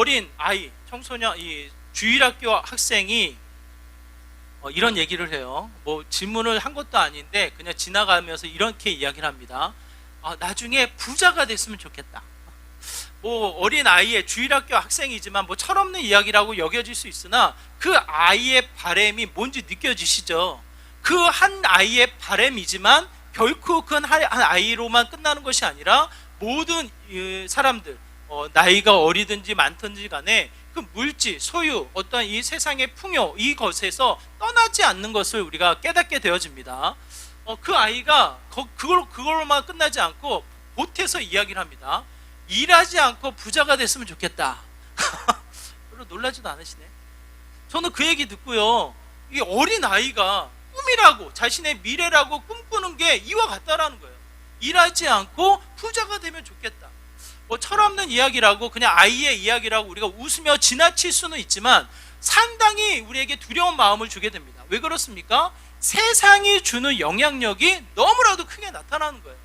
어린 아이, 청소년, 이 주일학교 학생이 이런 얘기를 해요. 뭐 질문을 한 것도 아닌데 그냥 지나가면서 이렇게 이야기를 합니다. 나중에 부자가 됐으면 좋겠다. 뭐 어린 아이의 주일학교 학생이지만 뭐 철없는 이야기라고 여겨질 수 있으나 그 아이의 바람이 뭔지 느껴지시죠? 그 한 아이의 바람이지만 결코 그 한 아이로만 끝나는 것이 아니라 모든 사람들, 나이가 어리든지 많든지 간에 그 물질, 소유, 어떤 이 세상의 풍요, 이것에서 떠나지 않는 것을 우리가 깨닫게 되어집니다. 그 아이가 그걸로만 끝나지 않고 보태서 이야기를 합니다. 일하지 않고 부자가 됐으면 좋겠다. 별로 놀라지도 않으시네. 저는 그 얘기 듣고요, 이 어린 아이가 꿈이라고, 자신의 미래라고 꿈꾸는 게 이와 같다라는 거예요. 일하지 않고 부자가 되면 좋겠다. 뭐 철없는 이야기라고, 그냥 아이의 이야기라고 우리가 웃으며 지나칠 수는 있지만 상당히 우리에게 두려운 마음을 주게 됩니다. 왜 그렇습니까? 세상이 주는 영향력이 너무나도 크게 나타나는 거예요.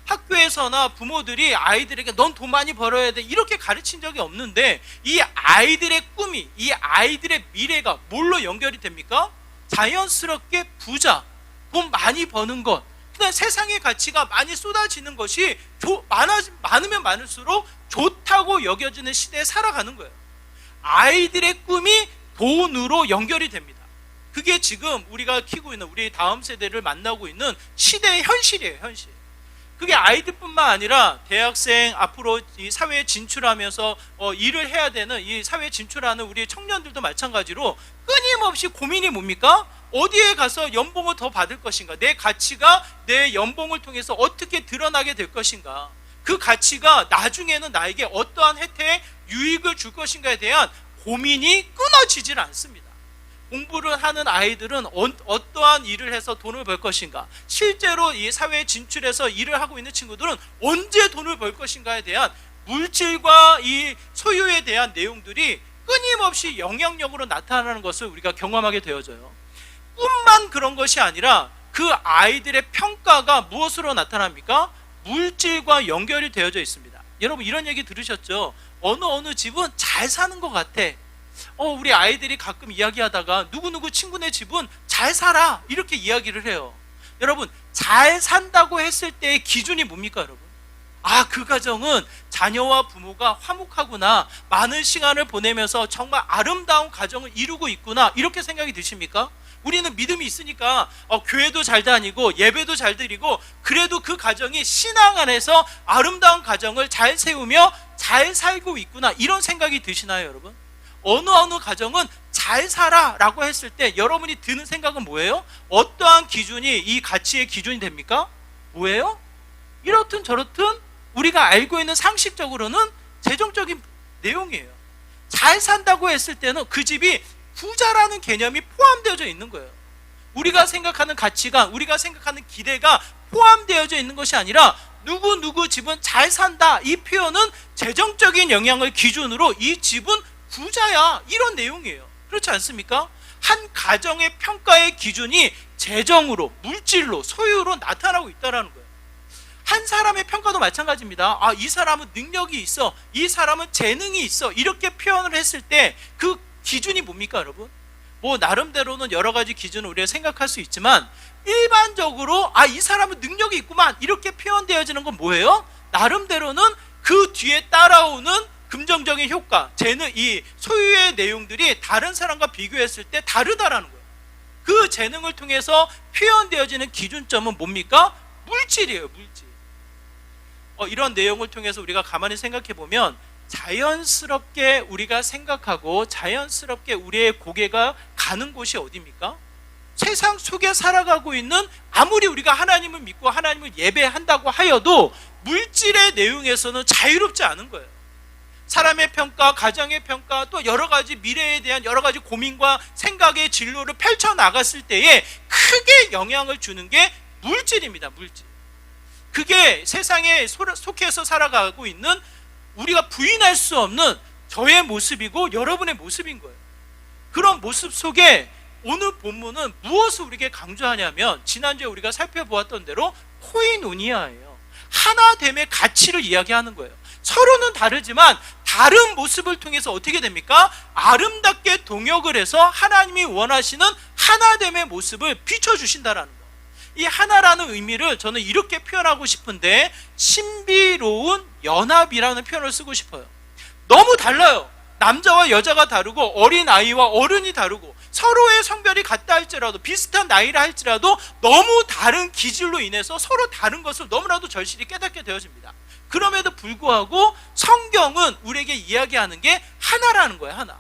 학교에서나 부모들이 아이들에게 넌 돈 많이 벌어야 돼 이렇게 가르친 적이 없는데 이 아이들의 꿈이, 이 아이들의 미래가 뭘로 연결이 됩니까? 자연스럽게 부자, 돈 많이 버는 것, 그냥 세상의 가치가 많이 쏟아지는 것이 많으면 많을수록 좋다고 여겨지는 시대에 살아가는 거예요. 아이들의 꿈이 돈으로 연결이 됩니다. 그게 지금 우리가 키우고 있는, 우리 다음 세대를 만나고 있는 시대의 현실이에요. 현실. 그게 아이들뿐만 아니라 대학생, 앞으로 이 사회에 진출하면서 일을 해야 되는, 이 사회에 진출하는 우리 청년들도 마찬가지로 끊임없이 고민이 뭡니까? 어디에 가서 연봉을 더 받을 것인가? 내 가치가 내 연봉을 통해서 어떻게 드러나게 될 것인가? 그 가치가 나중에는 나에게 어떠한 혜택, 유익을 줄 것인가에 대한 고민이 끊어지질 않습니다. 공부를 하는 아이들은 어떠한 일을 해서 돈을 벌 것인가, 실제로 이 사회에 진출해서 일을 하고 있는 친구들은 언제 돈을 벌 것인가에 대한 물질과 이 소유에 대한 내용들이 끊임없이 영향력으로 나타나는 것을 우리가 경험하게 되어져요. 뿐만 그런 것이 아니라 그 아이들의 평가가 무엇으로 나타납니까? 물질과 연결이 되어져 있습니다. 여러분 이런 얘기 들으셨죠? 어느 집은 잘 사는 것 같아. 우리 아이들이 가끔 이야기하다가 누구누구 친구네 집은 잘 살아 이렇게 이야기를 해요. 여러분 잘 산다고 했을 때의 기준이 뭡니까 여러분? 그 가정은 자녀와 부모가 화목하구나, 많은 시간을 보내면서 정말 아름다운 가정을 이루고 있구나 이렇게 생각이 드십니까? 우리는 믿음이 있으니까 교회도 잘 다니고 예배도 잘 드리고 그래도 그 가정이 신앙 안에서 아름다운 가정을 잘 세우며 잘 살고 있구나 이런 생각이 드시나요 여러분? 어느 가정은 잘 살아 라고 했을 때 여러분이 드는 생각은 뭐예요? 어떠한 기준이 이 가치의 기준이 됩니까? 뭐예요? 이렇든 저렇든 우리가 알고 있는 상식적으로는 재정적인 내용이에요. 잘 산다고 했을 때는 그 집이 부자라는 개념이 포함되어져 있는 거예요. 우리가 생각하는 가치가, 우리가 생각하는 기대가 포함되어져 있는 것이 아니라 누구 집은 잘 산다 이 표현은 재정적인 영향을 기준으로 이 집은 부자야 이런 내용이에요. 그렇지 않습니까? 한 가정의 평가의 기준이 재정으로, 물질로, 소유로 나타나고 있다는 거예요. 한 사람의 평가도 마찬가지입니다. 이 사람은 능력이 있어, 이 사람은 재능이 있어 이렇게 표현을 했을 때 그 기준이 뭡니까 여러분? 뭐 나름대로는 여러 가지 기준을 우리가 생각할 수 있지만 일반적으로 이 사람은 능력이 있구만 이렇게 표현되어지는 건 뭐예요? 나름대로는 그 뒤에 따라오는 긍정적인 효과, 재능, 이 소유의 내용들이 다른 사람과 비교했을 때 다르다라는 거예요. 그 재능을 통해서 표현되어지는 기준점은 뭡니까? 물질이에요, 물질. 이런 내용을 통해서 우리가 가만히 생각해 보면 자연스럽게 우리가 생각하고 자연스럽게 우리의 고개가 가는 곳이 어디입니까? 세상 속에 살아가고 있는, 아무리 우리가 하나님을 믿고 하나님을 예배한다고 하여도 물질의 내용에서는 자유롭지 않은 거예요. 사람의 평가, 가정의 평가, 또 여러 가지 미래에 대한 여러 가지 고민과 생각의 진로를 펼쳐나갔을 때에 크게 영향을 주는 게 물질입니다. 물질. 그게 세상에 속해서 살아가고 있는 우리가 부인할 수 없는 저의 모습이고 여러분의 모습인 거예요. 그런 모습 속에 오늘 본문은 무엇을 우리에게 강조하냐면 지난주에 우리가 살펴보았던 대로 코이노니아예요. 하나됨의 가치를 이야기하는 거예요. 서로는 다르지만 다른 모습을 통해서 어떻게 됩니까? 아름답게 동역을 해서 하나님이 원하시는 하나됨의 모습을 비춰주신다라는 거. 이 하나라는 의미를 저는 이렇게 표현하고 싶은데, 신비로운 연합이라는 표현을 쓰고 싶어요. 너무 달라요. 남자와 여자가 다르고 어린아이와 어른이 다르고 서로의 성별이 같다 할지라도, 비슷한 나이라 할지라도 너무 다른 기질로 인해서 서로 다른 것을 너무나도 절실히 깨닫게 되어집니다. 그럼에도 불구하고 성경은 우리에게 이야기하는 게 하나라는 거예요. 하나.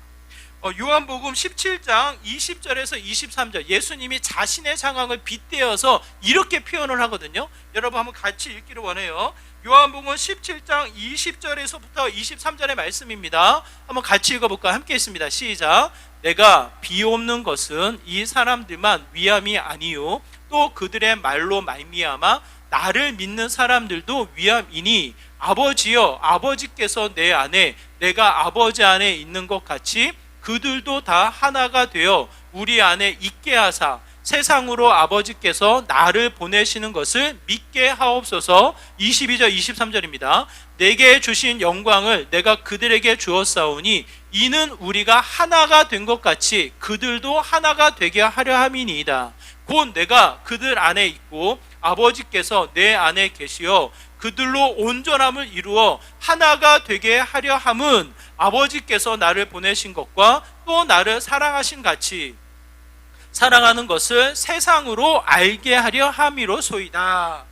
요한복음 17장 20절에서 23절, 예수님이 자신의 상황을 빗대어서 이렇게 표현을 하거든요. 여러분 한번 같이 읽기를 원해요. 요한복음 17장 20절에서부터 23절의 말씀입니다. 한번 같이 읽어볼까요? 함께 있습니다. 시작. 내가 비옵는 것은 이 사람들만 위함이 아니요 또 그들의 말로 말미암아 나를 믿는 사람들도 위함이니, 아버지여, 아버지께서 내 안에 내가 아버지 안에 있는 것 같이 그들도 다 하나가 되어 우리 안에 있게 하사 세상으로 아버지께서 나를 보내시는 것을 믿게 하옵소서. 22절 23절입니다. 내게 주신 영광을 내가 그들에게 주었사오니 이는 우리가 하나가 된 것 같이 그들도 하나가 되게 하려 함이니이다. 곧 내가 그들 안에 있고 아버지께서 내 안에 계시어 그들로 온전함을 이루어 하나가 되게 하려 함은 아버지께서 나를 보내신 것과 또 나를 사랑하신 같이 사랑하는 것을 세상으로 알게 하려 함이로소이다.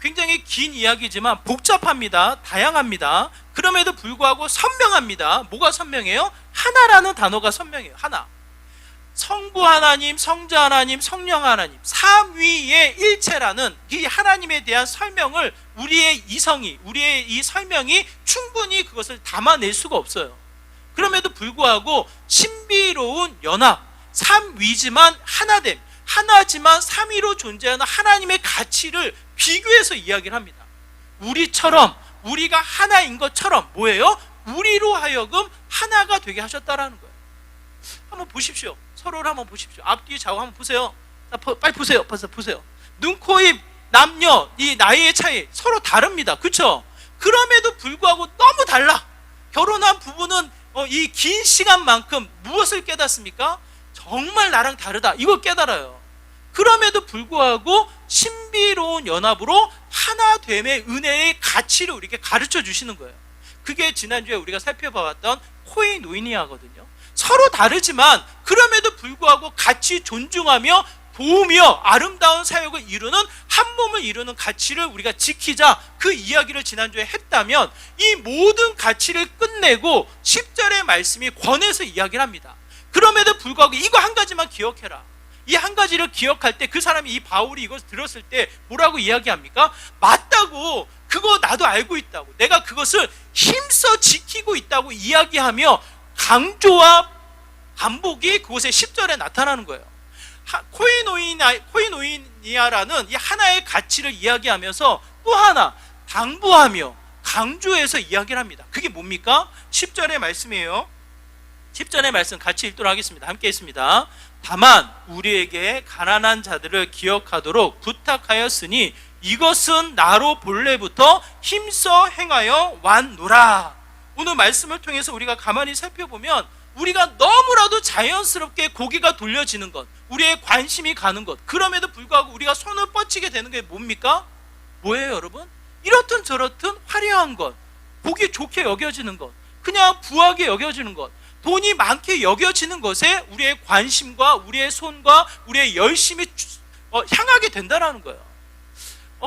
굉장히 긴 이야기지만 복잡합니다. 다양합니다. 그럼에도 불구하고 선명합니다. 뭐가 선명해요? 하나라는 단어가 선명해요. 하나. 성부 하나님, 성자 하나님, 성령 하나님, 삼위의 일체라는 이 하나님에 대한 설명을 우리의 이성이, 우리의 이 설명이 충분히 그것을 담아낼 수가 없어요. 그럼에도 불구하고 신비로운 연합, 삼위지만 하나됨, 하나지만 삼위로 존재하는 하나님의 가치를 비교해서 이야기를 합니다. 우리처럼, 우리가 하나인 것처럼 뭐예요? 우리로 하여금 하나가 되게 하셨다라는 거예요. 한번 보십시오. 서로를 한번 보십시오. 앞뒤 좌우 한번 보세요. 빨리 보세요. 보세요. 눈, 코, 입, 남녀, 이 나이의 차이 서로 다릅니다. 그렇죠? 그럼에도 불구하고 너무 달라. 결혼한 부부는 이 긴 시간만큼 무엇을 깨닫습니까? 정말 나랑 다르다. 이걸 깨달아요. 그럼에도 불구하고 신비로운 연합으로 하나됨의 은혜의 가치를 우리에게 가르쳐 주시는 거예요. 그게 지난주에 우리가 살펴봤던 코이노이니아거든요. 서로 다르지만 그럼에도 불구하고 같이 존중하며 도우며 아름다운 사역을 이루는, 한 몸을 이루는 가치를 우리가 지키자, 그 이야기를 지난주에 했다면 이 모든 가치를 끝내고 10절의 말씀이 권해서 이야기를 합니다. 그럼에도 불구하고 이거 한 가지만 기억해라. 이 한 가지를 기억할 때 그 사람이, 이 바울이 이걸 들었을 때 뭐라고 이야기합니까? 맞다고, 그거 나도 알고 있다고, 내가 그것을 힘써 지키고 있다고 이야기하며 강조와 반복이 그곳에 10절에 나타나는 거예요. 코이노이니아라는 이 하나의 가치를 이야기하면서 또 하나 당부하며 강조해서 이야기를 합니다. 그게 뭡니까? 10절의 말씀이에요. 10절의 말씀 같이 읽도록 하겠습니다. 함께 있습니다. 다만 우리에게 가난한 자들을 기억하도록 부탁하였으니 이것은 나로 본래부터 힘써 행하여 왔노라. 오늘 말씀을 통해서 우리가 가만히 살펴보면 우리가 너무나도 자연스럽게 고개가 돌려지는 것, 우리의 관심이 가는 것, 그럼에도 불구하고 우리가 손을 뻗치게 되는 게 뭡니까? 뭐예요, 여러분? 이렇든 저렇든 화려한 것, 보기 좋게 여겨지는 것, 그냥 부하게 여겨지는 것, 돈이 많게 여겨지는 것에 우리의 관심과 우리의 손과 우리의 열심이 향하게 된다는 거예요.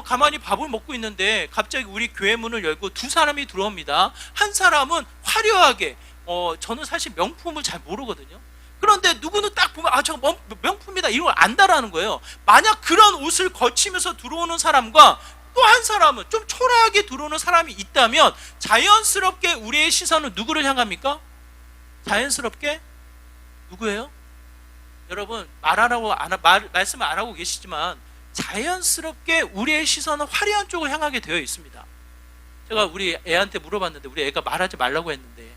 가만히 밥을 먹고 있는데 갑자기 우리 교회 문을 열고 두 사람이 들어옵니다. 한 사람은 화려하게, 저는 사실 명품을 잘 모르거든요. 그런데 누구는 딱 보면 저거 명품이다, 이런 걸 안다라는 거예요. 만약 그런 옷을 거치면서 들어오는 사람과 또 한 사람은 좀 초라하게 들어오는 사람이 있다면 자연스럽게 우리의 시선은 누구를 향합니까? 자연스럽게 누구예요? 여러분 말씀을 안 하고 계시지만 자연스럽게 우리의 시선은 화려한 쪽을 향하게 되어 있습니다. 제가 우리 애한테 물어봤는데, 우리 애가 말하지 말라고 했는데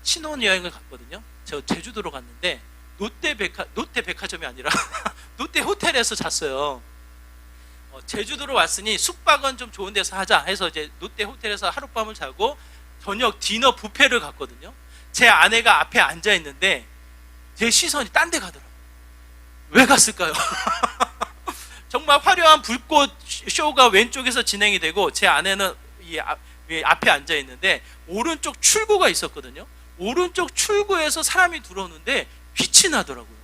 신혼여행을 갔거든요. 제가 제주도로 갔는데 롯데 백화점이 아니라 롯데 호텔에서 잤어요. 제주도로 왔으니 숙박은 좀 좋은 데서 하자 해서 이제 롯데 호텔에서 하룻밤을 자고 저녁 디너 뷔페를 갔거든요. 제 아내가 앞에 앉아 있는데 제 시선이 딴 데 가더라고요. 왜 갔을까요? 정말 화려한 불꽃 쇼가 왼쪽에서 진행이 되고 제 아내는 이 앞에 앉아 있는데 오른쪽 출구가 있었거든요. 오른쪽 출구에서 사람이 들어오는데 빛이 나더라고요.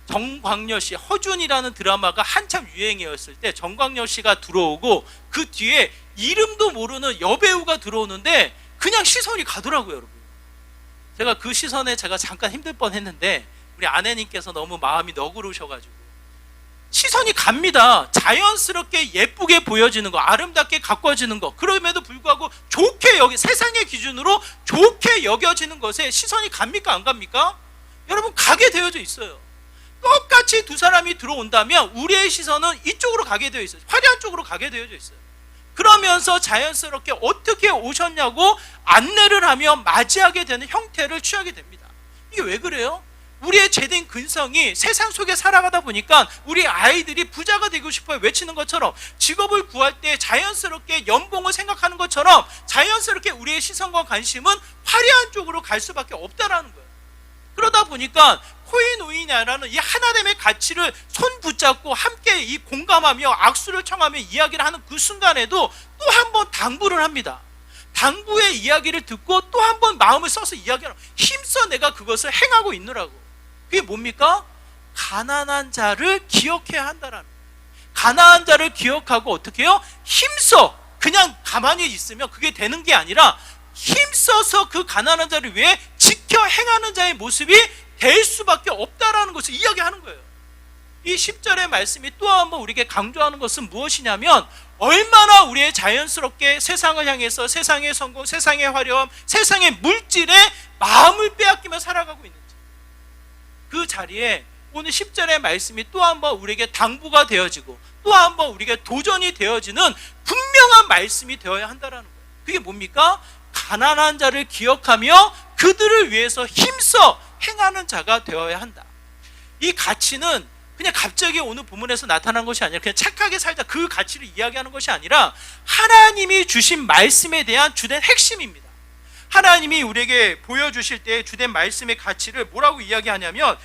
정광열 씨, 허준이라는 드라마가 한참 유행이었을 때 정광열 씨가 들어오고 그 뒤에 이름도 모르는 여배우가 들어오는데 그냥 시선이 가더라고요, 여러분. 제가 그 시선에 제가 잠깐 힘들 뻔했는데 우리 아내님께서 너무 마음이 너그러우셔가지고 시선이 갑니다. 자연스럽게 예쁘게 보여지는 거, 아름답게 가꿔지는 거, 그럼에도 불구하고 좋게 세상의 기준으로 좋게 여겨지는 것에 시선이 갑니까 안 갑니까? 여러분, 가게 되어져 있어요. 똑같이 두 사람이 들어온다면 우리의 시선은 이쪽으로 가게 되어 있어요. 화려한 쪽으로 가게 되어져 있어요. 그러면서 자연스럽게 어떻게 오셨냐고 안내를 하며 맞이하게 되는 형태를 취하게 됩니다. 이게 왜 그래요? 우리의 죄된 근성이 세상 속에 살아가다 보니까 우리 아이들이 부자가 되고 싶어요 외치는 것처럼, 직업을 구할 때 자연스럽게 연봉을 생각하는 것처럼 자연스럽게 우리의 시선과 관심은 화려한 쪽으로 갈 수밖에 없다라는 거예요. 그러다 보니까 코이노이냐라는 이 하나됨의 가치를 손 붙잡고 함께 이 공감하며 악수를 청하며 이야기를 하는 그 순간에도 또 한 번 당부를 합니다. 당부의 이야기를 듣고 또 한 번 마음을 써서 이야기하라. 힘써 내가 그것을 행하고 있느라고. 그게 뭡니까? 가난한 자를 기억해야 한다라는 거예요. 가난한 자를 기억하고 어떻게 해요? 힘써. 그냥 가만히 있으면 그게 되는 게 아니라 힘써서 그 가난한 자를 위해 지켜 행하는 자의 모습이 될 수밖에 없다라는 것을 이야기하는 거예요. 이 10절의 말씀이 또 한 번 우리에게 강조하는 것은 무엇이냐면 얼마나 우리의 자연스럽게 세상을 향해서 세상의 성공, 세상의 화려함, 세상의 물질에 마음을 빼앗기며 살아가고 있는지, 그 자리에 오늘 10절의 말씀이 또 한 번 우리에게 당부가 되어지고 또 한 번 우리에게 도전이 되어지는 분명한 말씀이 되어야 한다는 거예요. 그게 뭡니까? 가난한 자를 기억하며 그들을 위해서 힘써 행하는 자가 되어야 한다. 이 가치는 그냥 갑자기 오늘 본문에서 나타난 것이 아니라 그냥 착하게 살자, 그 가치를 이야기하는 것이 아니라 하나님이 주신 말씀에 대한 주된 핵심입니다. 하나님이 우리에게 보여주실 때 주된 말씀의 가치를 뭐라고 이야기하냐면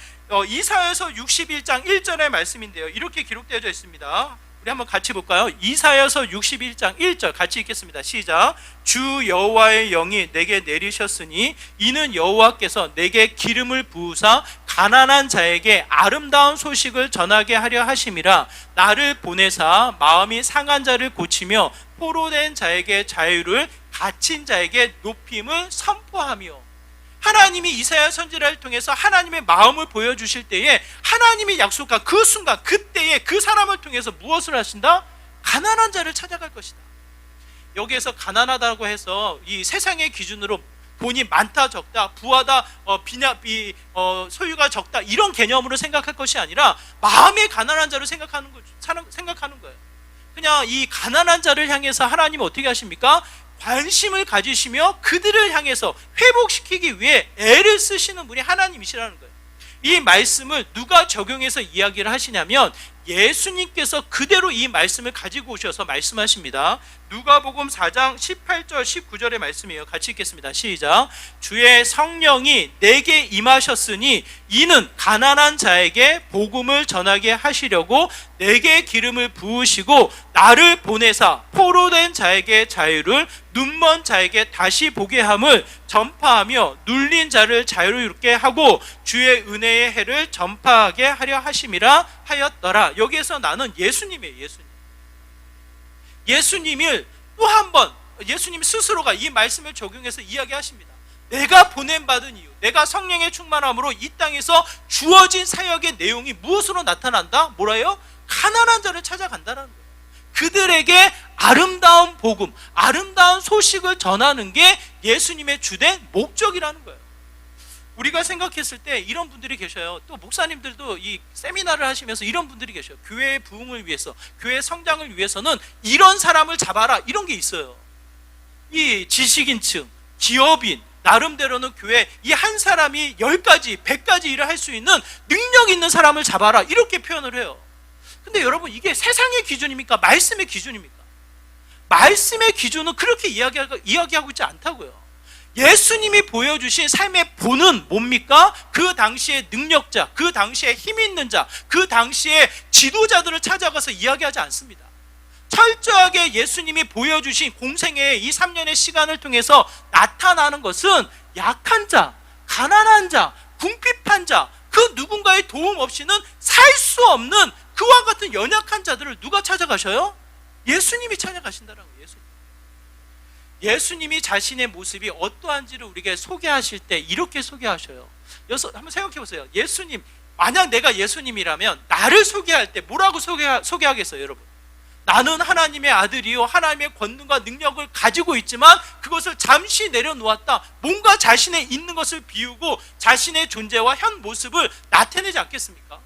이사야서 61장 1절의 말씀인데요, 이렇게 기록되어져 있습니다. 우리 한번 같이 볼까요? 이사야서 61장 1절 같이 읽겠습니다. 시작. 주 여호와의 영이 내게 내리셨으니 이는 여호와께서 내게 기름을 부으사 가난한 자에게 아름다운 소식을 전하게 하려 하심이라. 나를 보내사 마음이 상한 자를 고치며 포로된 자에게 자유를, 갇힌 자에게 높임을 선포하며. 하나님이 이사야 선지자를 통해서 하나님의 마음을 보여주실 때에 하나님이 약속한 그 순간, 그때에 그 사람을 통해서 무엇을 하신다? 가난한 자를 찾아갈 것이다. 여기에서 가난하다고 해서 이 세상의 기준으로 돈이 많다 적다, 부하다, 소유가 적다, 이런 개념으로 생각할 것이 아니라 마음의 가난한 자를 생각하는 거예요. 그냥 이 가난한 자를 향해서 하나님은 어떻게 하십니까? 관심을 가지시며 그들을 향해서 회복시키기 위해 애를 쓰시는 분이 하나님이시라는 거예요. 이 말씀을 누가 적용해서 이야기를 하시냐면 예수님께서 그대로 이 말씀을 가지고 오셔서 말씀하십니다. 누가복음 4장 18절 19절의 말씀이에요. 같이 읽겠습니다. 시작. 주의 성령이 내게 임하셨으니 이는 가난한 자에게 복음을 전하게 하시려고 내게 기름을 부으시고 나를 보내사 포로된 자에게 자유를, 눈먼 자에게 다시 보게 함을 전파하며 눌린 자를 자유롭게 하고 주의 은혜의 해를 전파하게 하려 하심이라 하였더라. 여기에서 나는 예수님이에요. 예수님을 또 한 번 예수님 스스로가 이 말씀을 적용해서 이야기하십니다. 내가 보냄받은 이유, 내가 성령의 충만함으로 이 땅에서 주어진 사역의 내용이 무엇으로 나타난다? 뭐라요? 가난한 자를 찾아간다는 거예요. 그들에게 아름다운 복음, 아름다운 소식을 전하는 게 예수님의 주된 목적이라는 거예요. 우리가 생각했을 때 이런 분들이 계셔요. 또 목사님들도 이 세미나를 하시면서 이런 분들이 계셔요. 교회의 부흥을 위해서, 교회의 성장을 위해서는 이런 사람을 잡아라, 이런 게 있어요. 이 지식인층, 기업인, 나름대로는 교회 이 한 사람이 10가지, 100가지 일을 할 수 있는 능력 있는 사람을 잡아라, 이렇게 표현을 해요. 근데 여러분, 이게 세상의 기준입니까? 말씀의 기준입니까? 말씀의 기준은 그렇게 이야기하고 있지 않다고요. 예수님이 보여주신 삶의 본은 뭡니까? 그 당시의 능력자, 그 당시에 힘 있는 자, 그 당시에 지도자들을 찾아가서 이야기하지 않습니다. 철저하게 예수님이 보여주신 공생의 이 3년의 시간을 통해서 나타나는 것은 약한 자, 가난한 자, 궁핍한 자, 그 누군가의 도움 없이는 살 수 없는 그와 같은 연약한 자들을 누가 찾아가셔요? 예수님이 찾아가신다는 거예요. 예수님이 자신의 모습이 어떠한지를 우리에게 소개하실 때 이렇게 소개하셔요. 여기서 한번 생각해 보세요. 예수님, 만약 내가 예수님이라면 나를 소개할 때 뭐라고 소개하겠어요, 여러분? 나는 하나님의 아들이요, 하나님의 권능과 능력을 가지고 있지만 그것을 잠시 내려놓았다. 뭔가 자신의 있는 것을 비우고 자신의 존재와 현 모습을 나타내지 않겠습니까?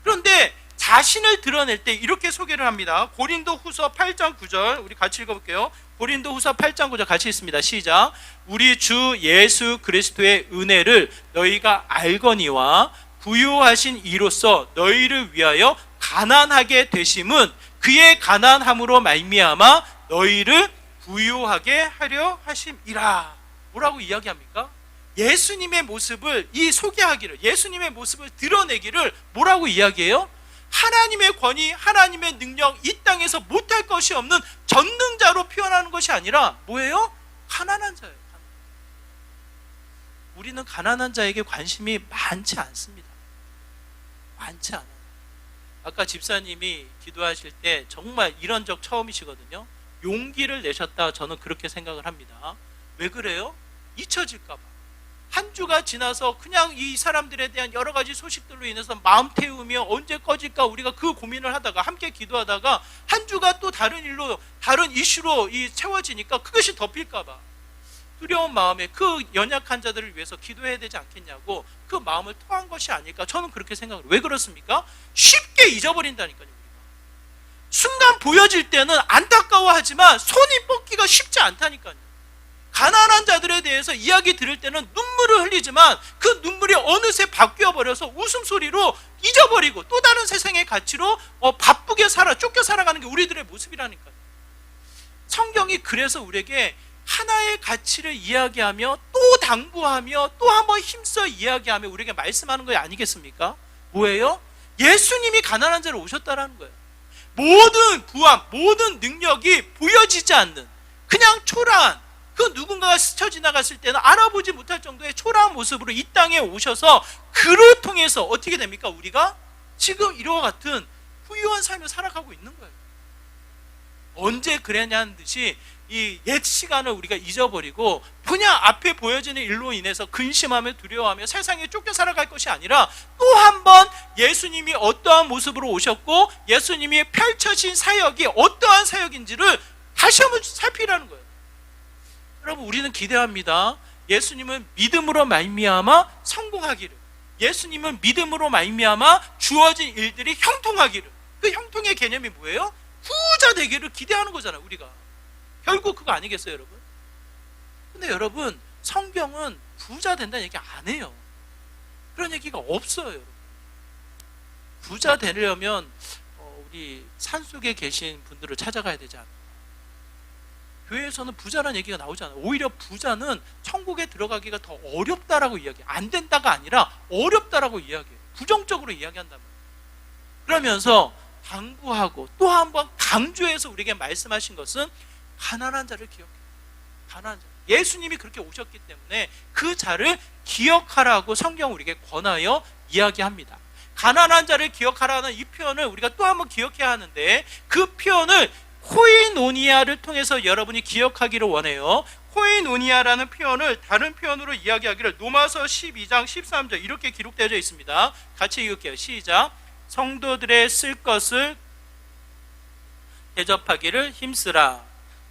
그런데 자신을 드러낼 때 이렇게 소개를 합니다. 고린도후서 8장 9절 우리 같이 읽어볼게요. 고린도후서 8장 9절 같이 읽습니다. 시작. 우리 주 예수 그리스도의 은혜를 너희가 알거니와 부유하신 이로써 너희를 위하여 가난하게 되심은 그의 가난함으로 말미암아 너희를 부유하게 하려 하심이라. 뭐라고 이야기합니까? 예수님의 모습을 소개하기를, 예수님의 모습을 드러내기를 뭐라고 이야기해요? 하나님의 권위, 하나님의 능력, 이 땅에서 못할 것이 없는 전능자로 표현하는 것이 아니라 뭐예요? 가난한 자예요. 우리는 가난한 자에게 관심이 많지 않습니다. 많지 않아요. 아까 집사님이 기도하실 때 정말 이런 적 처음이시거든요. 용기를 내셨다, 저는 그렇게 생각을 합니다. 왜 그래요? 잊혀질까 봐. 한 주가 지나서 그냥 이 사람들에 대한 여러 가지 소식들로 인해서 마음 태우며 언제 꺼질까 우리가 그 고민을 하다가 함께 기도하다가 한 주가 또 다른 일로, 다른 이슈로 채워지니까 그것이 덮일까 봐 두려운 마음에 그 연약한 자들을 위해서 기도해야 되지 않겠냐고 그 마음을 토한 것이 아닐까, 저는 그렇게 생각을 해요. 왜 그렇습니까? 쉽게 잊어버린다니까요. 우리가 순간 보여질 때는 안타까워하지만 손이 뻗기가 쉽지 않다니까요. 가난한 자들에 대해서 이야기 들을 때는 눈물을 흘리지만 그 눈물이 어느새 바뀌어버려서 웃음소리로 잊어버리고 또 다른 세상의 가치로 바쁘게 쫓겨 살아가는 게 우리들의 모습이라니까요. 성경이 그래서 우리에게 하나의 가치를 이야기하며 또 당부하며 또 한번 힘써 이야기하며 우리에게 말씀하는 거 아니겠습니까? 뭐예요? 예수님이 가난한 자로 오셨다라는 거예요. 모든 부함, 모든 능력이 보여지지 않는 그냥 초라한, 그 누군가가 스쳐 지나갔을 때는 알아보지 못할 정도의 초라한 모습으로 이 땅에 오셔서 그를 통해서 어떻게 됩니까? 우리가 지금 이와 같은 부유한 삶을 살아가고 있는 거예요. 언제 그랬냐는 듯이 이 옛 시간을 우리가 잊어버리고 그냥 앞에 보여지는 일로 인해서 근심하며 두려워하며 세상에 쫓겨 살아갈 것이 아니라 또 한 번 예수님이 어떠한 모습으로 오셨고 예수님이 펼쳐진 사역이 어떠한 사역인지를 다시 한번 살피라는 거예요. 여러분, 우리는 기대합니다. 예수님은 믿음으로 말미암아 성공하기를, 예수님은 믿음으로 말미암아 주어진 일들이 형통하기를, 그 형통의 개념이 뭐예요? 부자 되기를 기대하는 거잖아요. 우리가 결국 그거 아니겠어요, 여러분? 근데 여러분, 성경은 부자 된다는 얘기 안 해요. 그런 얘기가 없어요. 여러분, 부자 되려면 우리 산속에 계신 분들을 찾아가야 되지 않아요? 교회에서는 부자라는 얘기가 나오지 않아요. 오히려 부자는 천국에 들어가기가 더 어렵다라고 이야기해요. 안 된다가 아니라 어렵다라고 이야기해요. 부정적으로 이야기한단 말이에요. 그러면서 당부하고 또 한 번 강조해서 우리에게 말씀하신 것은 가난한 자를 기억해요. 가난한 자. 예수님이 그렇게 오셨기 때문에 그 자를 기억하라고 성경 우리에게 권하여 이야기합니다. 가난한 자를 기억하라는 이 표현을 우리가 또 한 번 기억해야 하는데 그 표현을 코이노니아를 통해서 여러분이 기억하기를 원해요. 코이노니아라는 표현을 다른 표현으로 이야기하기를 로마서 12장 13절 이렇게 기록되어 있습니다. 같이 읽을게요. 시작. 성도들의 쓸 것을 대접하기를 힘쓰라.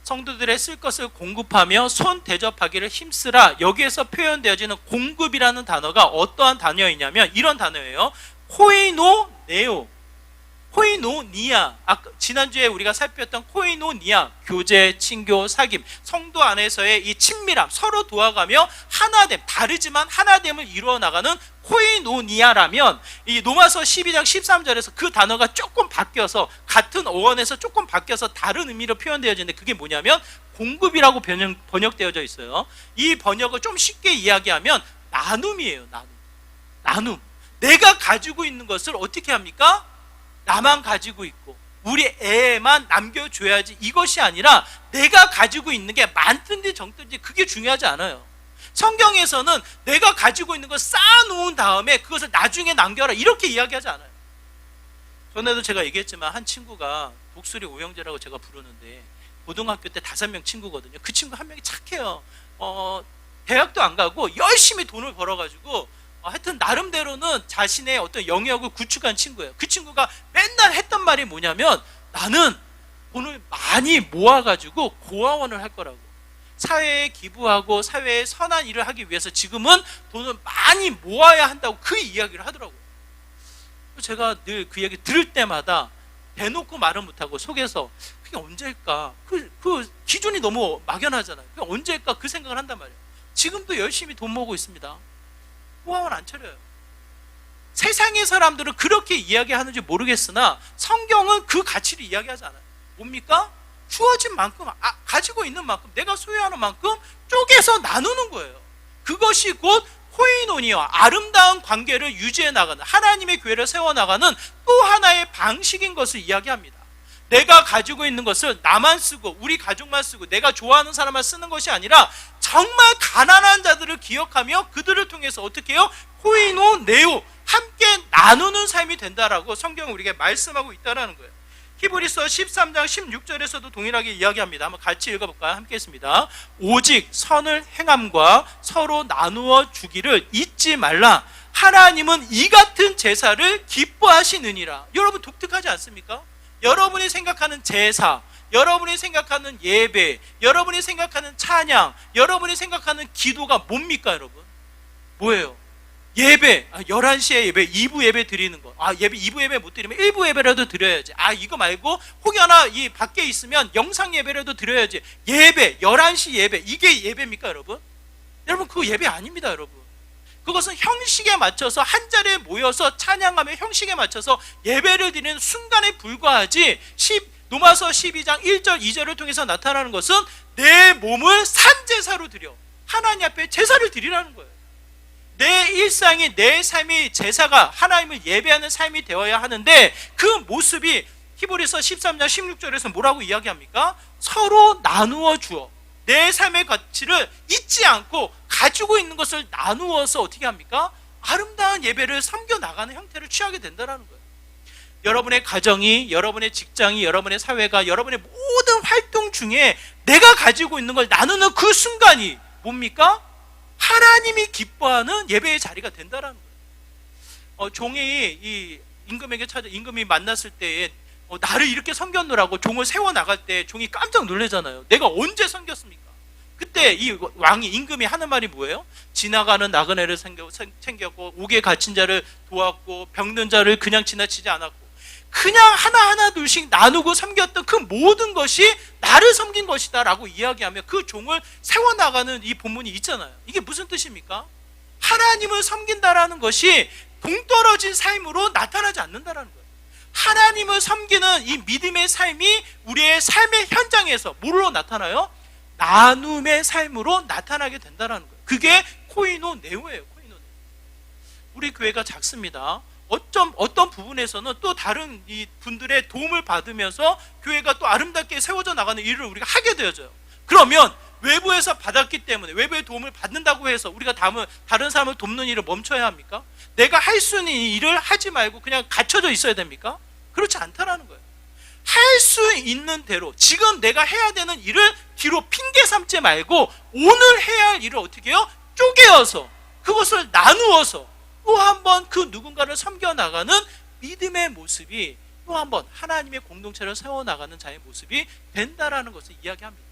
성도들의 쓸 것을 공급하며 손 대접하기를 힘쓰라. 여기에서 표현되어지는 공급이라는 단어가 어떠한 단어이냐면 이런 단어예요. 코이노네오. 코이노니아, 아까 지난주에 우리가 살폈던 코이노니아, 교제, 친교, 사귐, 성도 안에서의 이 친밀함, 서로 도와가며 하나됨, 다르지만 하나됨을 이루어 나가는 코이노니아라면, 이 로마서 12장 13절에서 그 단어가 조금 바뀌어서, 같은 어원에서 조금 바뀌어서 다른 의미로 표현되어지는데, 그게 뭐냐면 공급이라고 번역되어져 있어요. 이 번역을 좀 쉽게 이야기하면 나눔이에요. 나눔. 내가 가지고 있는 것을 어떻게 합니까? 나만 가지고 있고 우리 애만 남겨줘야지, 이것이 아니라 내가 가지고 있는 게 많든지 적든지 그게 중요하지 않아요. 성경에서는 내가 가지고 있는 걸 쌓아놓은 다음에 그것을 나중에 남겨라, 이렇게 이야기하지 않아요. 전에도 제가 얘기했지만 한 친구가 독수리 오형제라고 제가 부르는데, 고등학교 때 5명 친구거든요. 그 친구 한 명이 착해요. 대학도 안 가고 열심히 돈을 벌어가지고 하여튼 나름대로는 자신의 어떤 영역을 구축한 친구예요. 그 친구가 맨날 했던 말이 뭐냐면, 나는 돈을 많이 모아가지고 고아원을 할 거라고, 사회에 기부하고 사회에 선한 일을 하기 위해서 지금은 돈을 많이 모아야 한다고 그 이야기를 하더라고요. 제가 늘 그 얘기 들을 때마다 대놓고 말은 못하고 속에서 그게 언제일까, 그 기준이 너무 막연하잖아요. 그게 언제일까 그 생각을 한단 말이에요. 지금도 열심히 돈 모으고 있습니다. 고아원 안 차려요. 세상의 사람들은 그렇게 이야기하는지 모르겠으나 성경은 그 가치를 이야기하지 않아요. 뭡니까? 주어진 만큼, 가지고 있는 만큼, 내가 소유하는 만큼 쪼개서 나누는 거예요. 그것이 곧 코이노니아, 아름다운 관계를 유지해 나가는, 하나님의 교회를 세워나가는 또 하나의 방식인 것을 이야기합니다. 내가 가지고 있는 것을 나만 쓰고 우리 가족만 쓰고 내가 좋아하는 사람만 쓰는 것이 아니라 정말 가난한 자들을 기억하며 그들을 통해서 어떻게 해요? 코이노네오, 함께 나누는 삶이 된다라고 성경은 우리에게 말씀하고 있다는 거예요. 히브리서 13장 16절에서도 동일하게 이야기합니다. 한번 같이 읽어볼까요? 함께 했습니다. 오직 선을 행함과 서로 나누어 주기를 잊지 말라. 하나님은 이 같은 제사를 기뻐하시느니라. 여러분 독특하지 않습니까? 여러분이 생각하는 제사, 여러분이 생각하는 예배, 여러분이 생각하는 찬양, 여러분이 생각하는 기도가 뭡니까 여러분? 뭐예요? 예배, 11시에 예배, 2부 예배 드리는 거. 예배 2부 예배 못 드리면 1부 예배라도 드려야지. 이거 말고 혹여나 이 밖에 있으면 영상 예배라도 드려야지. 예배, 11시 예배, 이게 예배입니까 여러분? 여러분 그거 예배 아닙니다 여러분. 그것은 형식에 맞춰서 한 자리에 모여서 찬양하며 형식에 맞춰서 예배를 드리는 순간에 불과하지, 로마서 12장 1절 2절을 통해서 나타나는 것은 내 몸을 산제사로 드려 하나님 앞에 제사를 드리라는 거예요. 내 일상이, 내 삶이 제사가 하나님을 예배하는 삶이 되어야 하는데, 그 모습이 히브리서 13장 16절에서 뭐라고 이야기합니까? 서로 나누어 주어 내 삶의 가치를 잊지 않고 가지고 있는 것을 나누어서 어떻게 합니까? 아름다운 예배를 섬겨나가는 형태를 취하게 된다는 거예요. 여러분의 가정이, 여러분의 직장이, 여러분의 사회가, 여러분의 모든 활동 중에 내가 가지고 있는 걸 나누는 그 순간이 뭡니까? 하나님이 기뻐하는 예배의 자리가 된다는 거예요. 종이 이 임금이 만났을 때에 나를 이렇게 섬겼노라고 종을 세워나갈 때 종이 깜짝 놀라잖아요. 내가 언제 섬겼습니까? 그때 이 왕이, 임금이 하는 말이 뭐예요? 지나가는 나그네를 챙겼고 옥에 갇힌 자를 도왔고 병든 자를 그냥 지나치지 않았고, 그냥 하나하나 둘씩 나누고 섬겼던 그 모든 것이 나를 섬긴 것이다 라고 이야기하며 그 종을 세워나가는 이 본문이 있잖아요. 이게 무슨 뜻입니까? 하나님을 섬긴다라는 것이 동떨어진 삶으로 나타나지 않는다라는 거예요. 하나님을 섬기는 이 믿음의 삶이 우리의 삶의 현장에서 뭐로 나타나요? 나눔의 삶으로 나타나게 된다는 거예요. 그게 코이노네오예요. 코이노네오. 우리 교회가 작습니다. 어떤 부분에서는 또 다른 이 분들의 도움을 받으면서 교회가 또 아름답게 세워져 나가는 일을 우리가 하게 되어져요. 그러면 외부에서 받았기 때문에, 외부의 도움을 받는다고 해서 우리가 다른 사람을 돕는 일을 멈춰야 합니까? 내가 할 수 있는 일을 하지 말고 그냥 갇혀져 있어야 됩니까? 그렇지 않다라는 거예요. 할 수 있는 대로 지금 내가 해야 되는 일을 뒤로 핑계 삼지 말고 오늘 해야 할 일을 어떻게 해요? 쪼개어서 그것을 나누어서 또 한 번 그 누군가를 섬겨나가는 믿음의 모습이 또 한 번 하나님의 공동체를 세워나가는 자의 모습이 된다라는 것을 이야기합니다.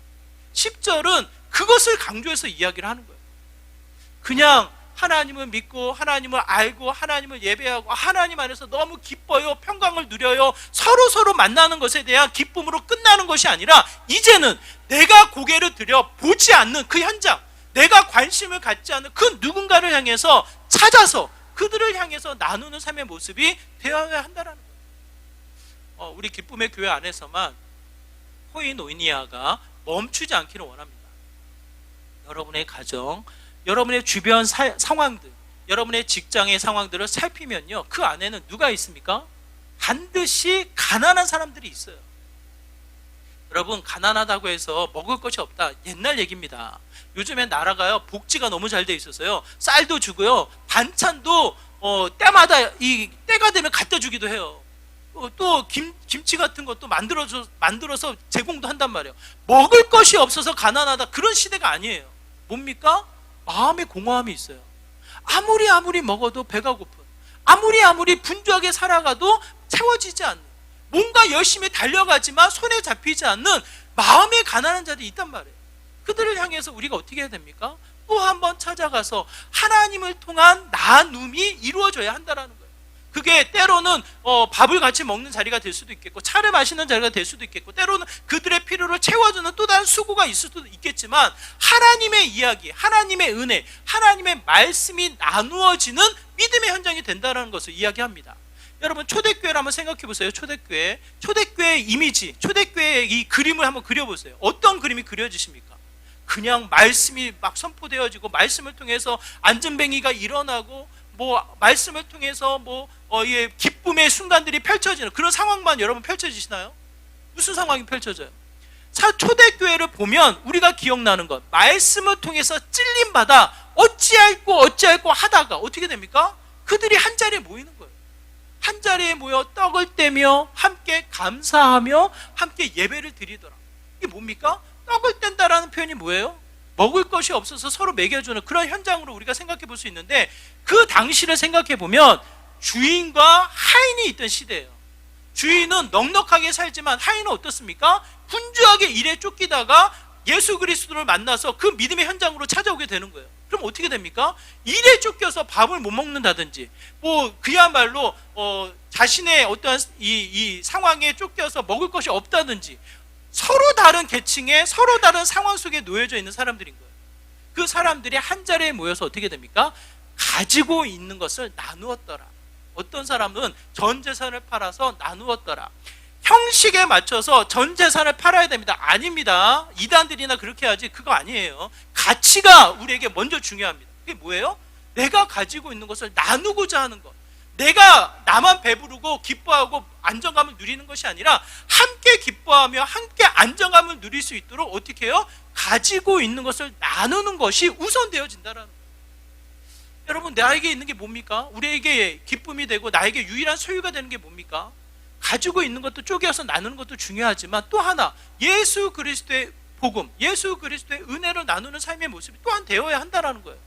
10절은 그것을 강조해서 이야기를 하는 거예요. 그냥 하나님을 믿고 하나님을 알고 하나님을 예배하고 하나님 안에서 너무 기뻐요. 평강을 누려요. 서로 만나는 것에 대한 기쁨으로 끝나는 것이 아니라 이제는 내가 고개를 들여 보지 않는 그 현장, 내가 관심을 갖지 않는 그 누군가를 향해서 찾아서 그들을 향해서 나누는 삶의 모습이 되어야 한다는 거예요. 우리 기쁨의 교회 안에서만 코이노니아가 멈추지 않기를 원합니다. 여러분의 가정, 여러분의 주변 상황들, 여러분의 직장의 상황들을 살피면요, 그 안에는 누가 있습니까? 반드시 가난한 사람들이 있어요. 여러분, 가난하다고 해서 먹을 것이 없다, 옛날 얘기입니다. 요즘엔 나라가요 복지가 너무 잘 돼 있어서요, 쌀도 주고요, 반찬도 때마다 이 때가 되면 갖다 주기도 해요. 또 김치 같은 것도 만들어서 제공도 한단 말이에요. 먹을 것이 없어서 가난하다, 그런 시대가 아니에요. 뭡니까? 마음의 공허함이 있어요. 아무리 먹어도 배가 고픈, 아무리 분주하게 살아가도 채워지지 않는, 뭔가 열심히 달려가지만 손에 잡히지 않는 마음의 가난한 자들이 있단 말이에요. 그들을 향해서 우리가 어떻게 해야 됩니까? 또 한 번 찾아가서 하나님을 통한 나눔이 이루어져야 한다는 거예요. 그게 때로는 밥을 같이 먹는 자리가 될 수도 있겠고, 차를 마시는 자리가 될 수도 있겠고, 때로는 그들의 필요를 채워주는 또 다른 수고가 있을 수도 있겠지만, 하나님의 이야기, 하나님의 은혜, 하나님의 말씀이 나누어지는 믿음의 현장이 된다는 것을 이야기합니다. 여러분, 초대교회를 한번 생각해 보세요. 초대교회의 이미지, 초대교회의 이 그림을 한번 그려보세요. 어떤 그림이 그려지십니까? 그냥 말씀이 막 선포되어지고, 말씀을 통해서 안전뱅이가 일어나고, 말씀을 통해서 기쁨의 순간들이 펼쳐지는 그런 상황만 여러분 펼쳐지시나요? 무슨 상황이 펼쳐져요? 초대교회를 보면 우리가 기억나는 것, 말씀을 통해서 찔림받아 어찌할꼬 하다가 어떻게 됩니까? 그들이 한 자리에 모이는 거예요. 한 자리에 모여 떡을 떼며 함께 감사하며 함께 예배를 드리더라. 이게 뭡니까? 떡을 뗀다라는 표현이 뭐예요? 먹을 것이 없어서 서로 먹여주는 그런 현장으로 우리가 생각해 볼 수 있는데, 그 당시를 생각해 보면 주인과 하인이 있던 시대예요. 주인은 넉넉하게 살지만 하인은 어떻습니까? 분주하게 일에 쫓기다가 예수 그리스도를 만나서 그 믿음의 현장으로 찾아오게 되는 거예요. 그럼 어떻게 됩니까? 일에 쫓겨서 밥을 못 먹는다든지, 그야말로 자신의 어떠한 이 상황에 쫓겨서 먹을 것이 없다든지, 서로 다른 계층에 서로 다른 상황 속에 놓여져 있는 사람들인 거예요. 그 사람들이 한 자리에 모여서 어떻게 됩니까? 가지고 있는 것을 나누었더라. 어떤 사람은 전 재산을 팔아서 나누었더라. 형식에 맞춰서 전 재산을 팔아야 됩니다. 아닙니다. 이단들이나 그렇게 하지, 그거 아니에요. 가치가 우리에게 먼저 중요합니다. 그게 뭐예요? 내가 가지고 있는 것을 나누고자 하는 것. 내가 나만 배부르고 기뻐하고 안정감을 누리는 것이 아니라 함께 기뻐하며 함께 안정감을 누릴 수 있도록 어떻게 해요? 가지고 있는 것을 나누는 것이 우선되어진다는 거예요. 여러분, 나에게 있는 게 뭡니까? 우리에게 기쁨이 되고 나에게 유일한 소유가 되는 게 뭡니까? 가지고 있는 것도 쪼개서 나누는 것도 중요하지만, 또 하나 예수 그리스도의 복음, 예수 그리스도의 은혜를 나누는 삶의 모습이 또한 되어야 한다는 거예요.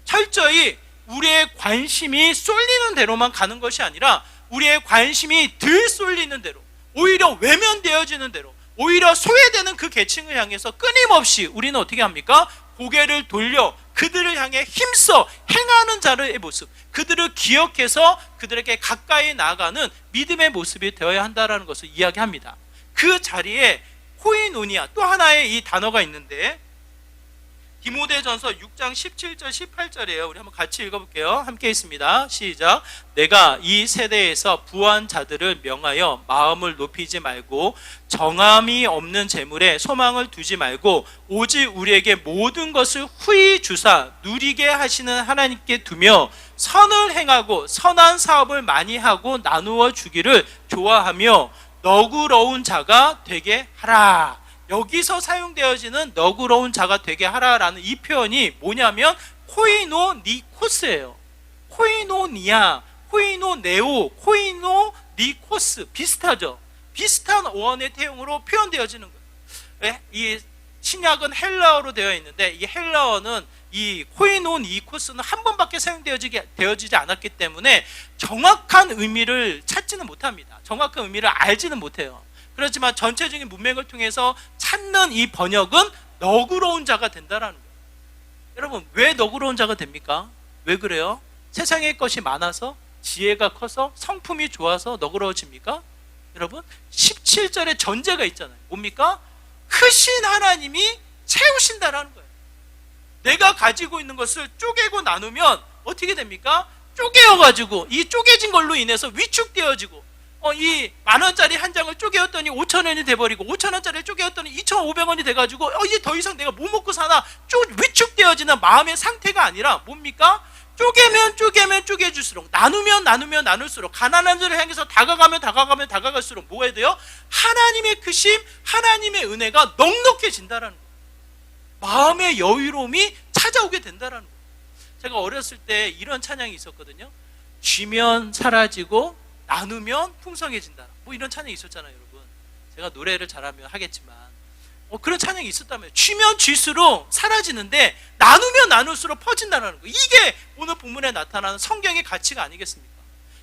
철저히 우리의 관심이 쏠리는 대로만 가는 것이 아니라 우리의 관심이 덜 쏠리는 대로, 오히려 외면되어지는 대로, 오히려 소외되는 그 계층을 향해서 끊임없이 우리는 어떻게 합니까? 고개를 돌려 그들을 향해 힘써 행하는 자의 모습, 그들을 기억해서 그들에게 가까이 나아가는 믿음의 모습이 되어야 한다는 것을 이야기합니다. 그 자리에 코이노니아, 또 하나의 이 단어가 있는데, 디모데전서 6장 17절 18절이에요. 우리 한번 같이 읽어볼게요. 함께 있습니다. 시작. 내가 이 세대에서 부한 자들을 명하여 마음을 높이지 말고 정함이 없는 재물에 소망을 두지 말고 오직 우리에게 모든 것을 후히 주사 누리게 하시는 하나님께 두며 선을 행하고 선한 사업을 많이 하고 나누어 주기를 좋아하며 너그러운 자가 되게 하라. 여기서 사용되어지는 너그러운 자가 되게 하라라는 이 표현이 뭐냐면 코이노니코스예요. 코이노니아, 코이노네오, 코이노니코스, 비슷하죠. 비슷한 어원의 태용으로 표현되어지는 거예요. 이 신약은 헬라어로 되어 있는데, 이 헬라어는 이 코이노니코스는 한 번밖에 사용되어지지 않았기 때문에 정확한 의미를 찾지는 못합니다. 정확한 의미를 알지는 못해요. 그렇지만 전체적인 문맥을 통해서 찾는 이 번역은 너그러운 자가 된다라는 거예요. 여러분, 왜 너그러운 자가 됩니까? 왜 그래요? 세상의 것이 많아서, 지혜가 커서, 성품이 좋아서 너그러워집니까? 여러분, 17절에 전제가 있잖아요. 뭡니까? 크신 하나님이 채우신다라는 거예요. 내가 가지고 있는 것을 쪼개고 나누면 어떻게 됩니까? 쪼개어가지고, 이 쪼개진 걸로 인해서 위축되어지고, 이 10,000원짜리 한 장을 쪼개었더니 5,000원이 돼버리고, 5,000원짜리 쪼개었더니 2,500원이 돼가지고, 이제 더 이상 내가 뭐 먹고 사나 위축되어지는 마음의 상태가 아니라 뭡니까? 쪼개면 쪼개질수록, 나누면 나눌수록, 가난한 자를 향해서 다가가면 다가갈수록 뭐 해야 돼요? 하나님의 크심, 하나님의 은혜가 넉넉해진다라는 거예요. 마음의 여유로움이 찾아오게 된다라는 거예요. 제가 어렸을 때 이런 찬양이 있었거든요. 쥐면 사라지고 나누면 풍성해진다. 뭐 이런 찬양이 있었잖아요, 여러분. 제가 노래를 잘하면 하겠지만 그런 찬양이 있었다면, 쥐면 쥐수록 사라지는데 나누면 나눌수록 퍼진다는 거예요. 이게 오늘 본문에 나타나는 성경의 가치가 아니겠습니까?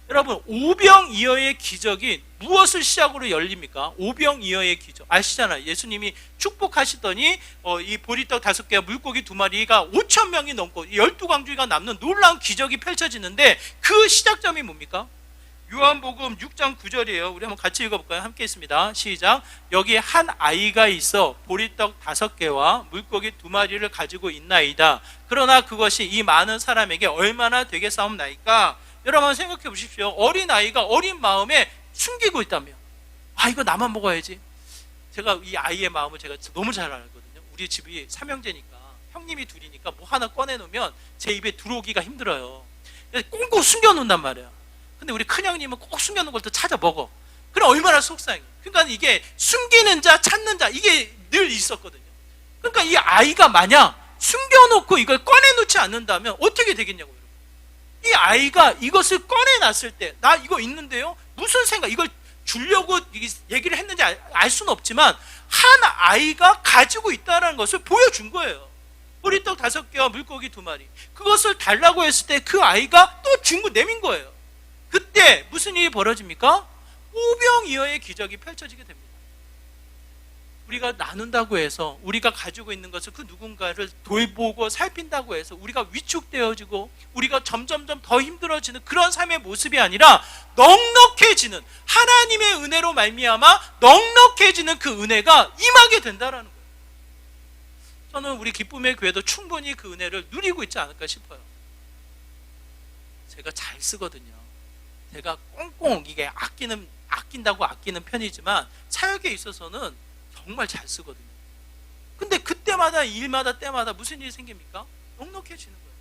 여러분, 오병이어의 기적이 무엇을 시작으로 열립니까? 오병이어의 기적 아시잖아요. 예수님이 축복하시더니 이 보리떡 5개와 물고기 2마리가 5,000명이 넘고 12광주리가 남는 놀라운 기적이 펼쳐지는데, 그 시작점이 뭡니까? 요한복음 6장 9절이에요. 우리 한번 같이 읽어볼까요? 함께 있습니다. 시작. 여기 한 아이가 있어 보리떡 5개와 물고기 2마리를 가지고 있나이다. 그러나 그것이 이 많은 사람에게 얼마나 되겠사옵나이까? 여러분 생각해 보십시오. 어린 아이가 어린 마음에 숨기고 있다며, 이거 나만 먹어야지. 제가 이 아이의 마음을 제가 너무 잘 알거든요. 우리 집이 삼형제니까, 형님이 둘이니까 뭐 하나 꺼내놓으면 제 입에 들어오기가 힘들어요. 꽁꽁 숨겨놓는단 말이에요. 근데 우리 큰형님은 꼭 숨겨놓은 걸 또 찾아 먹어. 그럼 얼마나 속상해. 그러니까 이게 숨기는 자 찾는 자, 이게 늘 있었거든요. 그러니까 이 아이가 만약 숨겨놓고 이걸 꺼내놓지 않는다면 어떻게 되겠냐고요. 이 아이가 이것을 꺼내놨을 때, 나 이거 있는데요, 무슨 생각, 이걸 주려고 얘기를 했는지 알 수는 없지만 한 아이가 가지고 있다는 것을 보여준 거예요. 보리떡 5개와 물고기 2마리, 그것을 달라고 했을 때 그 아이가 또 준 거 내민 거예요. 그때 무슨 일이 벌어집니까? 오병이어의 기적이 펼쳐지게 됩니다. 우리가 나눈다고 해서, 우리가 가지고 있는 것을 그 누군가를 돌보고 살핀다고 해서 우리가 위축되어지고 우리가 점점점 더 힘들어지는 그런 삶의 모습이 아니라, 넉넉해지는 하나님의 은혜로 말미암아 넉넉해지는 그 은혜가 임하게 된다라는 거예요. 저는 우리 기쁨의 교회도 충분히 그 은혜를 누리고 있지 않을까 싶어요. 제가 잘 쓰거든요. 제가 꽁꽁 이게 아낀다고 아끼는 편이지만 사역에 있어서는 정말 잘 쓰거든요. 근데 그때마다, 일마다, 때마다 무슨 일이 생깁니까? 넉넉해지는 거예요.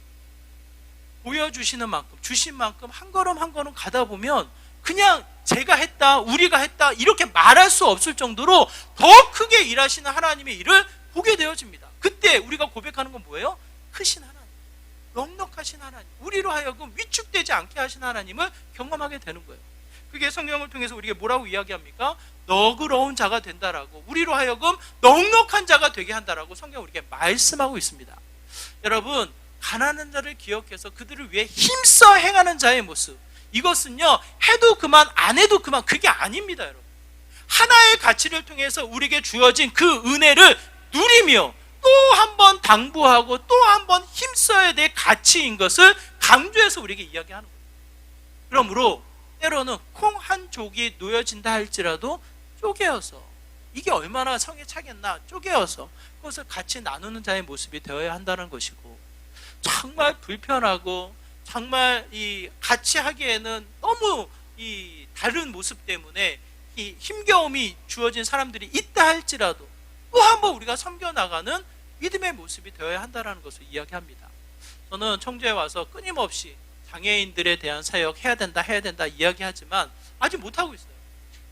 보여주시는 만큼, 주신 만큼 한 걸음 한 걸음 가다 보면 그냥 제가 했다, 우리가 했다 이렇게 말할 수 없을 정도로 더 크게 일하시는 하나님의 일을 보게 되어집니다. 그때 우리가 고백하는 건 뭐예요? 크신 하나님, 넉넉하신 하나님, 우리로 하여금 위축되지 않게 하신 하나님을 경험하게 되는 거예요. 그게 성경을 통해서 우리에게 뭐라고 이야기합니까? 너그러운 자가 된다라고, 우리로 하여금 넉넉한 자가 되게 한다라고 성경 우리에게 말씀하고 있습니다. 여러분, 가난한 자를 기억해서 그들을 위해 힘써 행하는 자의 모습, 이것은요, 해도 그만 안 해도 그만, 그게 아닙니다. 여러분, 하나의 가치를 통해서 우리에게 주어진 그 은혜를 누리며 또 한 번 당부하고 또 한 번 힘써야 될 가치인 것을 강조해서 우리에게 이야기하는 거예요. 그러므로 때로는 콩 한 조기 놓여진다 할지라도 쪼개어서, 이게 얼마나 성에 차겠나, 쪼개어서 그것을 같이 나누는 자의 모습이 되어야 한다는 것이고, 정말 불편하고 정말 이 같이 하기에는 너무 이 다른 모습 때문에 이 힘겨움이 주어진 사람들이 있다 할지라도 또 한 번 우리가 섬겨나가는 믿음의 모습이 되어야 한다는 것을 이야기합니다. 저는 청주에 와서 끊임없이 장애인들에 대한 사역 해야 된다 이야기하지만 아직 못하고 있어요.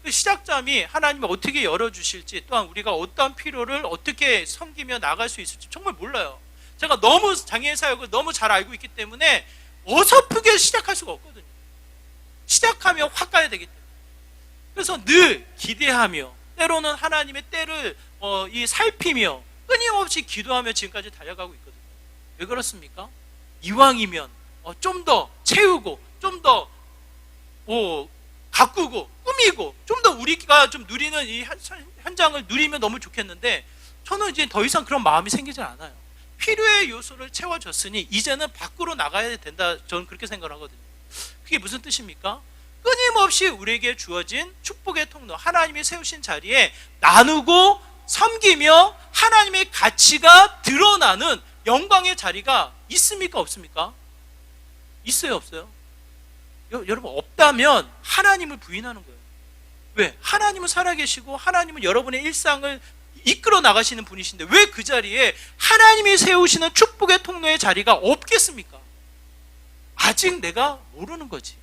그 시작점이 하나님이 어떻게 열어주실지, 또한 우리가 어떤 필요를 어떻게 섬기며 나갈 수 있을지 정말 몰라요. 제가 너무 장애인 사역을 너무 잘 알고 있기 때문에 어설프게 시작할 수가 없거든요. 시작하면 확 가야 되기 때문에. 그래서 늘 기대하며, 때로는 하나님의 때를 살피며 끊임없이 기도하며 지금까지 달려가고 있거든요. 왜 그렇습니까? 이왕이면 좀 더 채우고, 좀 더 가꾸고 꾸미고, 좀 더 우리가 좀 누리는 이 현장을 누리면 너무 좋겠는데, 저는 이제 더 이상 그런 마음이 생기지 않아요. 필요의 요소를 채워줬으니 이제는 밖으로 나가야 된다. 저는 그렇게 생각하거든요. 그게 무슨 뜻입니까? 끊임없이 우리에게 주어진 축복의 통로, 하나님이 세우신 자리에 나누고 섬기며 하나님의 가치가 드러나는 영광의 자리가 있습니까? 없습니까? 있어요? 없어요? 여러분, 없다면 하나님을 부인하는 거예요. 왜? 하나님은 살아계시고 하나님은 여러분의 일상을 이끌어 나가시는 분이신데 왜 그 자리에 하나님이 세우시는 축복의 통로의 자리가 없겠습니까? 아직 내가 모르는 거지.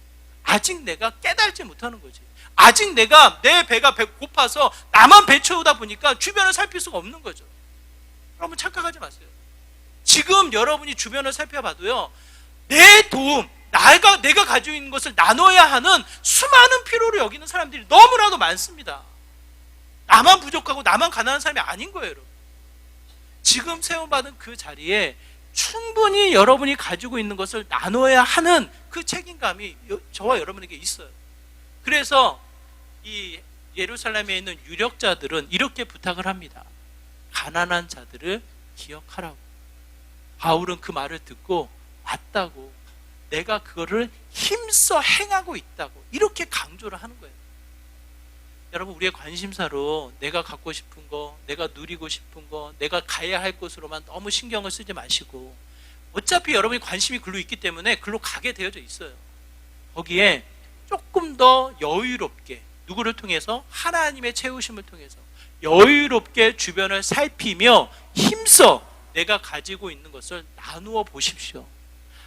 아직 내가 깨달지 못하는 거지. 아직 내가 내 배가 고파서 나만 배 채우다 보니까 주변을 살필 수가 없는 거죠. 여러분, 착각하지 마세요. 지금 여러분이 주변을 살펴봐도요, 내 도움, 내가 가지고 있는 것을 나눠야 하는 수많은 필요를 여기는 사람들이 너무나도 많습니다. 나만 부족하고 나만 가난한 사람이 아닌 거예요, 여러분. 지금 세움받은 그 자리에 충분히 여러분이 가지고 있는 것을 나눠야 하는 그 책임감이 저와 여러분에게 있어요. 그래서 이 예루살렘에 있는 유력자들은 이렇게 부탁을 합니다. 가난한 자들을 기억하라고. 바울은 그 말을 듣고 맞다고, 내가 그거를 힘써 행하고 있다고 이렇게 강조를 하는 거예요. 여러분, 우리의 관심사로 내가 갖고 싶은 거, 내가 누리고 싶은 거, 내가 가야 할 곳으로만 너무 신경을 쓰지 마시고, 어차피 여러분이 관심이 글로 있기 때문에 글로 가게 되어져 있어요. 거기에 조금 더 여유롭게, 누구를 통해서? 하나님의 채우심을 통해서 여유롭게 주변을 살피며 힘써 내가 가지고 있는 것을 나누어 보십시오.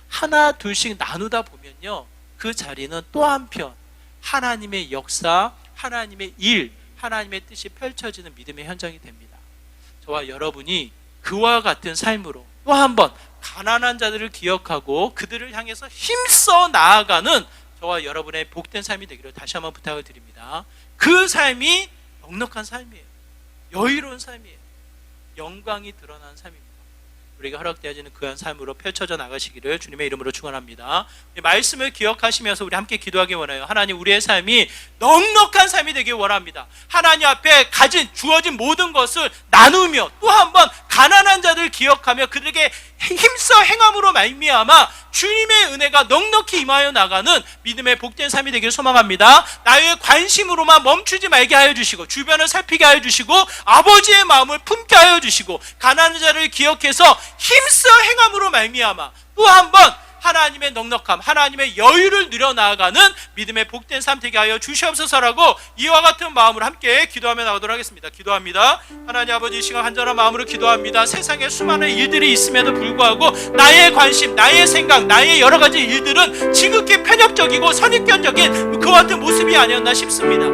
하나 둘씩 나누다 보면요, 그 자리는 또 한편 하나님의 역사, 하나님의 일, 하나님의 뜻이 펼쳐지는 믿음의 현장이 됩니다. 저와 여러분이 그와 같은 삶으로 또 한번 가난한 자들을 기억하고 그들을 향해서 힘써 나아가는 저와 여러분의 복된 삶이 되기를 다시 한번 부탁을 드립니다. 그 삶이 넉넉한 삶이에요. 여유로운 삶이에요. 영광이 드러나는 삶입니다. 우리에게 허락되어지는 그한 삶으로 펼쳐져 나가시기를 주님의 이름으로 축원합니다. 말씀을 기억하시면서 우리 함께 기도하기 원해요. 하나님, 우리의 삶이 넉넉한 삶이 되길 원합니다. 하나님 앞에 주어진 모든 것을 나누며 또 한번 가난한 자들을 기억하며 그들에게 힘써 행함으로 말미암아 주님의 은혜가 넉넉히 임하여 나가는 믿음의 복된 삶이 되기를 소망합니다. 나의 관심으로만 멈추지 말게 하여 주시고, 주변을 살피게 하여 주시고, 아버지의 마음을 품게 하여 주시고, 가난한 자를 기억해서 힘써 행함으로 말미암아 또 한번 하나님의 넉넉함, 하나님의 여유를 누려나가는 믿음의 복된 삶 되게 하여 주시옵소서라고 이와 같은 마음으로 함께 기도하며 나가도록 하겠습니다. 기도합니다. 하나님 아버지, 이 시간 간절한 마음으로 기도합니다. 세상에 수많은 일들이 있음에도 불구하고 나의 관심, 나의 생각, 나의 여러 가지 일들은 지극히 편협적이고 선입견적인 그와 같은 모습이 아니었나 싶습니다.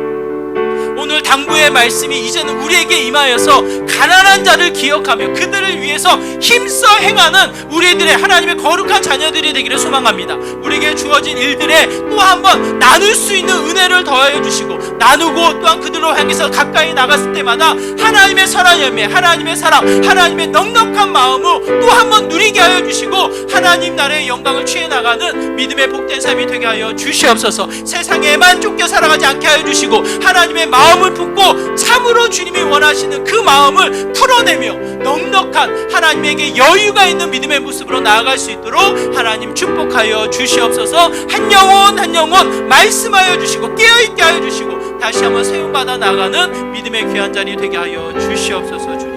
오늘 당부의 말씀이 이제는 우리에게 임하여서 가난한 자를 기억하며 그들을 위해서 힘써 행하는 우리들의 하나님의 거룩한 자녀들이 되기를 소망합니다. 우리에게 주어진 일들에 또 한번 나눌 수 있는 은혜를 더하여 주시고, 나누고 또한 그들로 향해서 가까이 나갔을 때마다 하나님의 선한 열매, 하나님의 사랑, 하나님의 넉넉한 마음으로 또 한번 누리게 하여 주시고, 하나님 나라의 영광을 취해 나가는 믿음의 복된 삶이 되게 하여 주시옵소서. 세상에만 쫓겨 살아가지 않게 하여 주시고, 하나님의 마음을 품고 참으로 주님이 원하시는 그 마음을 풀어내며 넉넉한 하나님에게 여유가 있는 믿음의 모습으로 나아갈 수 있도록 하나님 축복하여 주시옵소서. 한 영혼 한 영혼 말씀하여 주시고 깨어있게 하여 주시고 다시 한번 세움받아 나가는 믿음의 귀한 자리 되게 하여 주시옵소서.